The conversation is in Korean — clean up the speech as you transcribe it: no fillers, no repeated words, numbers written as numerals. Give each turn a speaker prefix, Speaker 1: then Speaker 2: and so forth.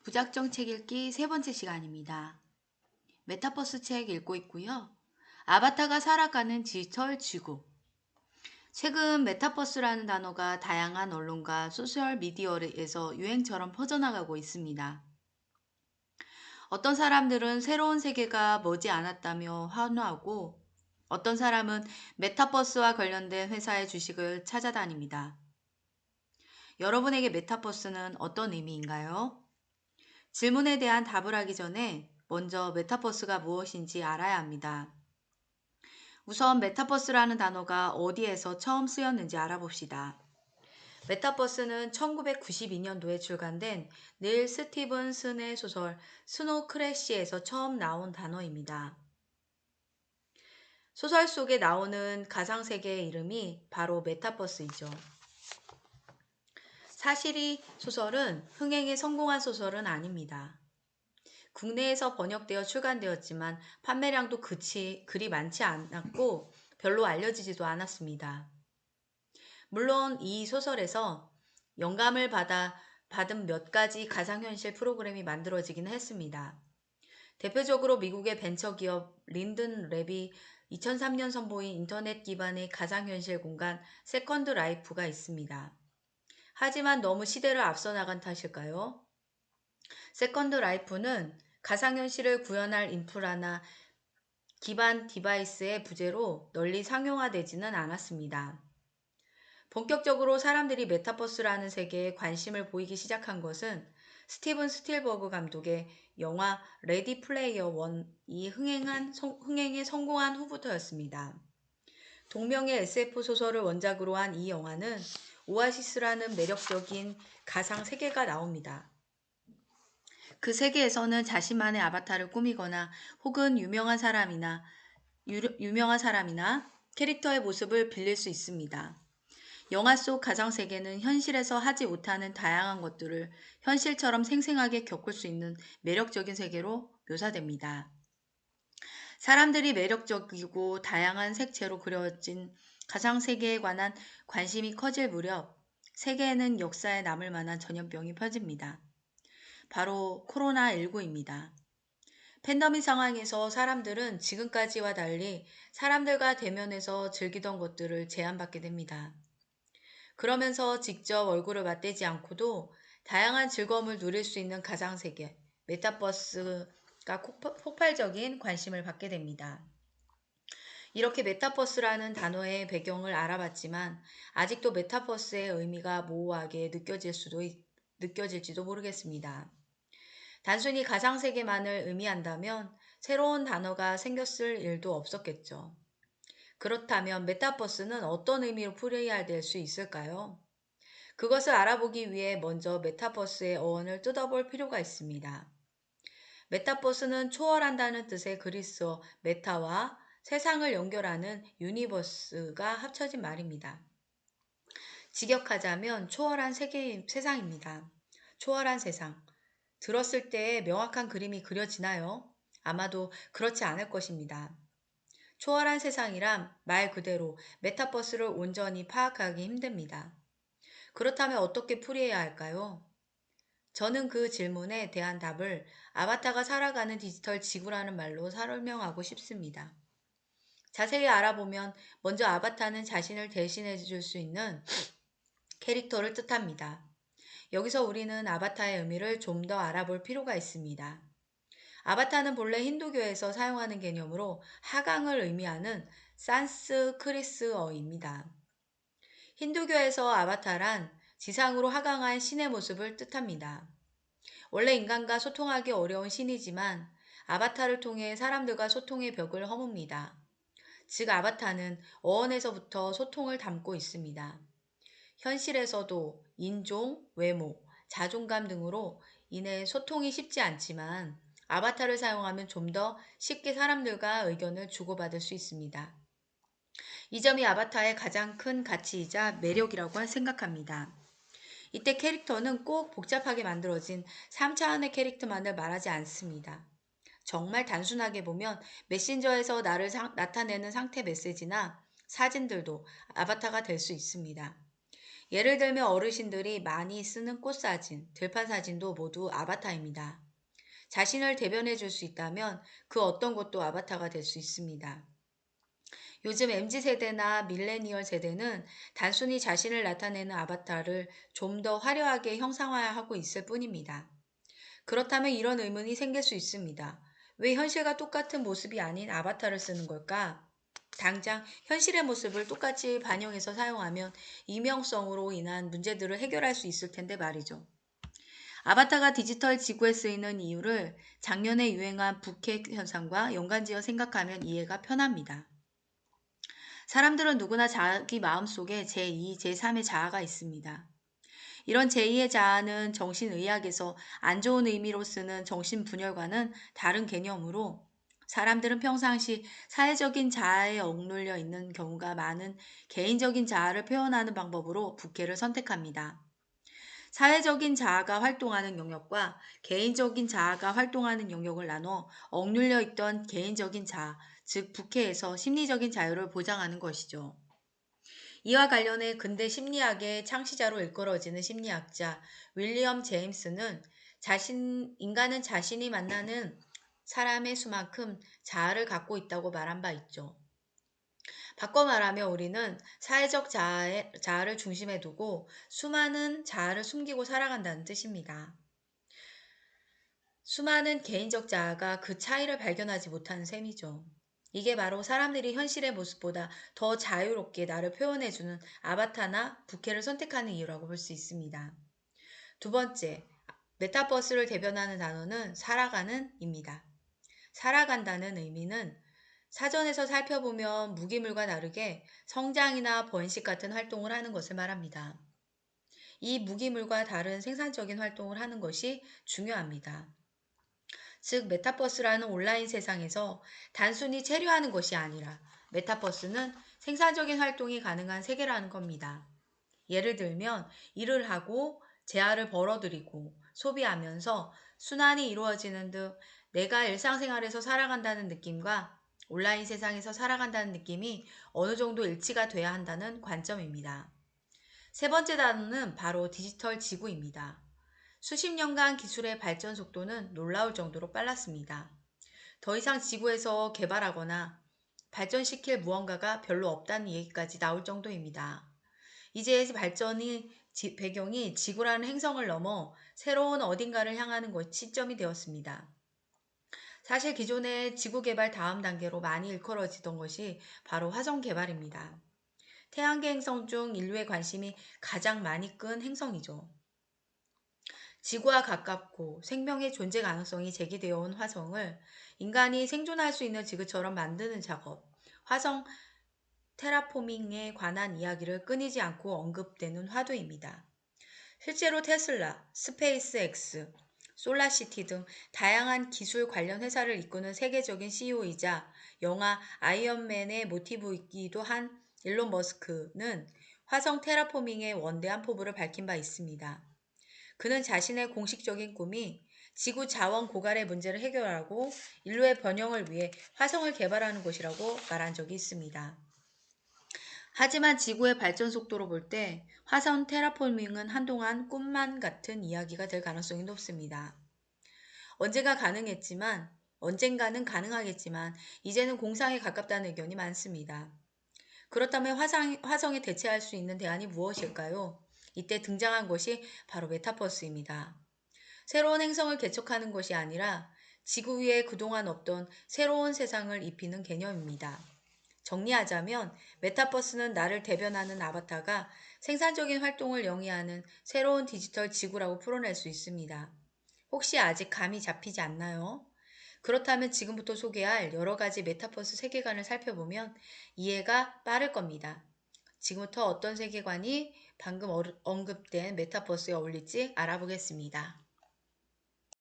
Speaker 1: 무작정 책 읽기 세 번째 시간입니다. 메타버스 책 읽고 있고요. 아바타가 살아가는 디지털 지구. 최근 메타버스라는 단어가 다양한 언론과 소셜미디어에서 유행처럼 퍼져나가고 있습니다. 어떤 사람들은 새로운 세계가 머지 않았다며 환호하고 어떤 사람은 메타버스와 관련된 회사의 주식을 찾아다닙니다. 여러분에게 메타버스는 어떤 의미인가요? 질문에 대한 답을 하기 전에 먼저 메타버스가 무엇인지 알아야 합니다. 우선 메타버스라는 단어가 어디에서 처음 쓰였는지 알아봅시다. 메타버스는 1992년도에 출간된 닐 스티븐슨의 소설 스노우 크래시에서 처음 나온 단어입니다. 소설 속에 나오는 가상세계의 이름이 바로 메타버스이죠. 사실 이 소설은 흥행에 성공한 소설은 아닙니다. 국내에서 번역되어 출간되었지만 판매량도 그리 많지 않았고 별로 알려지지도 않았습니다. 물론 이 소설에서 영감을 받은 몇 가지 가상현실 프로그램이 만들어지긴 했습니다. 대표적으로 미국의 벤처기업 린든 랩이 2003년 선보인 인터넷 기반의 가상현실 공간 세컨드 라이프가 있습니다. 하지만 너무 시대를 앞서 나간 탓일까요? 세컨드 라이프는 가상현실을 구현할 인프라나 기반 디바이스의 부재로 널리 상용화되지는 않았습니다. 본격적으로 사람들이 메타버스라는 세계에 관심을 보이기 시작한 것은 스티븐 스틸버그 감독의 영화 레디 플레이어 원이 흥행에 성공한 후부터였습니다. 동명의 SF 소설을 원작으로 한 이 영화는 오아시스라는 매력적인 가상 세계가 나옵니다. 그 세계에서는 자신만의 아바타를 꾸미거나 혹은 유명한 사람이나 캐릭터의 모습을 빌릴 수 있습니다. 영화 속 가상세계는 현실에서 하지 못하는 다양한 것들을 현실처럼 생생하게 겪을 수 있는 매력적인 세계로 묘사됩니다. 사람들이 매력적이고 다양한 색채로 그려진 가상세계에 관한 관심이 커질 무렵 세계에는 역사에 남을 만한 전염병이 퍼집니다. 바로 코로나19입니다. 팬데믹 상황에서 사람들은 지금까지와 달리 사람들과 대면해서 즐기던 것들을 제한받게 됩니다. 그러면서 직접 얼굴을 맞대지 않고도 다양한 즐거움을 누릴 수 있는 가상세계, 메타버스가 폭발적인 관심을 받게 됩니다. 이렇게 메타버스라는 단어의 배경을 알아봤지만 아직도 메타버스의 의미가 모호하게 느껴질지도 모르겠습니다. 단순히 가상세계만을 의미한다면 새로운 단어가 생겼을 일도 없었겠죠. 그렇다면 메타버스는 어떤 의미로 풀이해야 될 수 있을까요? 그것을 알아보기 위해 먼저 메타버스의 어원을 뜯어볼 필요가 있습니다. 메타버스는 초월한다는 뜻의 그리스어 메타와 세상을 연결하는 유니버스가 합쳐진 말입니다. 직역하자면 초월한 세상입니다. 초월한 세상. 들었을 때 명확한 그림이 그려지나요? 아마도 그렇지 않을 것입니다. 초월한 세상이란 말 그대로 메타버스를 온전히 파악하기 힘듭니다. 그렇다면 어떻게 풀이해야 할까요? 저는 그 질문에 대한 답을 아바타가 살아가는 디지털 지구라는 말로 설명하고 싶습니다. 자세히 알아보면 먼저 아바타는 자신을 대신해 줄 수 있는 캐릭터를 뜻합니다. 여기서 우리는 아바타의 의미를 좀 더 알아볼 필요가 있습니다. 아바타는 본래 힌두교에서 사용하는 개념으로 하강을 의미하는 산스크리스어입니다. 힌두교에서 아바타란 지상으로 하강한 신의 모습을 뜻합니다. 원래 인간과 소통하기 어려운 신이지만 아바타를 통해 사람들과 소통의 벽을 허뭅니다. 즉 아바타는 어원에서부터 소통을 담고 있습니다. 현실에서도 인종, 외모, 자존감 등으로 인해 소통이 쉽지 않지만 아바타를 사용하면 좀 더 쉽게 사람들과 의견을 주고받을 수 있습니다. 이 점이 아바타의 가장 큰 가치이자 매력이라고 생각합니다. 이때 캐릭터는 꼭 복잡하게 만들어진 3차원의 캐릭터만을 말하지 않습니다. 정말 단순하게 보면 메신저에서 나를 나타내는 상태 메시지나 사진들도 아바타가 될 수 있습니다. 예를 들면 어르신들이 많이 쓰는 꽃사진, 들판 사진도 모두 아바타입니다. 자신을 대변해 줄 수 있다면 그 어떤 것도 아바타가 될 수 있습니다. 요즘 MZ세대나 밀레니얼 세대는 단순히 자신을 나타내는 아바타를 좀 더 화려하게 형상화하고 있을 뿐입니다. 그렇다면 이런 의문이 생길 수 있습니다. 왜 현실과 똑같은 모습이 아닌 아바타를 쓰는 걸까? 당장 현실의 모습을 똑같이 반영해서 사용하면 익명성으로 인한 문제들을 해결할 수 있을 텐데 말이죠. 아바타가 디지털 지구에 쓰이는 이유를 작년에 유행한 부캐 현상과 연관지어 생각하면 이해가 편합니다. 사람들은 누구나 자기 마음속에 제2, 제3의 자아가 있습니다. 이런 제2의 자아는 정신의학에서 안 좋은 의미로 쓰는 정신분열과는 다른 개념으로 사람들은 평상시 사회적인 자아에 억눌려 있는 경우가 많은 개인적인 자아를 표현하는 방법으로 부캐를 선택합니다. 사회적인 자아가 활동하는 영역과 개인적인 자아가 활동하는 영역을 나눠 억눌려 있던 개인적인 자아, 즉 부캐에서 심리적인 자유를 보장하는 것이죠. 이와 관련해 근대 심리학의 창시자로 일컬어지는 심리학자 윌리엄 제임스는 인간은 자신이 만나는 사람의 수만큼 자아를 갖고 있다고 말한 바 있죠. 바꿔 말하면 우리는 사회적 자아를 중심에 두고 수많은 자아를 숨기고 살아간다는 뜻입니다. 수많은 개인적 자아가 그 차이를 발견하지 못하는 셈이죠. 이게 바로 사람들이 현실의 모습보다 더 자유롭게 나를 표현해주는 아바타나 부캐를 선택하는 이유라고 볼 수 있습니다. 두 번째, 메타버스를 대변하는 단어는 살아가는입니다. 살아간다는 의미는 사전에서 살펴보면 무기물과 다르게 성장이나 번식 같은 활동을 하는 것을 말합니다. 이 무기물과 다른 생산적인 활동을 하는 것이 중요합니다. 즉, 메타버스라는 온라인 세상에서 단순히 체류하는 것이 아니라 메타버스는 생산적인 활동이 가능한 세계라는 겁니다. 예를 들면 일을 하고 재화를 벌어들이고 소비하면서 순환이 이루어지는 등 내가 일상생활에서 살아간다는 느낌과 온라인 세상에서 살아간다는 느낌이 어느 정도 일치가 돼야 한다는 관점입니다. 세 번째 단어는 바로 디지털 지구입니다. 수십 년간 기술의 발전 속도는 놀라울 정도로 빨랐습니다. 더 이상 지구에서 개발하거나 발전시킬 무언가가 별로 없다는 얘기까지 나올 정도입니다. 이제 배경이 지구라는 행성을 넘어 새로운 어딘가를 향하는 시점이 되었습니다. 사실 기존의 지구 개발 다음 단계로 많이 일컬어지던 것이 바로 화성 개발입니다. 태양계 행성 중 인류의 관심이 가장 많이 끈 행성이죠. 지구와 가깝고 생명의 존재 가능성이 제기되어 온 화성을 인간이 생존할 수 있는 지구처럼 만드는 작업, 화성 테라포밍에 관한 이야기를 끊이지 않고 언급되는 화두입니다. 실제로 테슬라, 스페이스X, 솔라시티 등 다양한 기술 관련 회사를 이끄는 세계적인 CEO이자 영화 아이언맨의 모티브이기도 한 일론 머스크는 화성 테라포밍의 원대한 포부를 밝힌 바 있습니다. 그는 자신의 공식적인 꿈이 지구 자원 고갈의 문제를 해결하고 인류의 번영을 위해 화성을 개발하는 것이라고 말한 적이 있습니다. 하지만 지구의 발전 속도로 볼 때 화성 테라포밍은 한동안 꿈만 같은 이야기가 될 가능성이 높습니다. 언젠가는 가능하겠지만 이제는 공상에 가깝다는 의견이 많습니다. 그렇다면 화성에 대체할 수 있는 대안이 무엇일까요? 이때 등장한 것이 바로 메타버스입니다. 새로운 행성을 개척하는 것이 아니라 지구 위에 그동안 없던 새로운 세상을 입히는 개념입니다. 정리하자면 메타버스는 나를 대변하는 아바타가 생산적인 활동을 영위하는 새로운 디지털 지구라고 풀어낼 수 있습니다. 혹시 아직 감이 잡히지 않나요? 그렇다면 지금부터 소개할 여러 가지 메타버스 세계관을 살펴보면 이해가 빠를 겁니다. 지금부터 어떤 세계관이 방금 언급된 메타버스에 어울릴지 알아보겠습니다.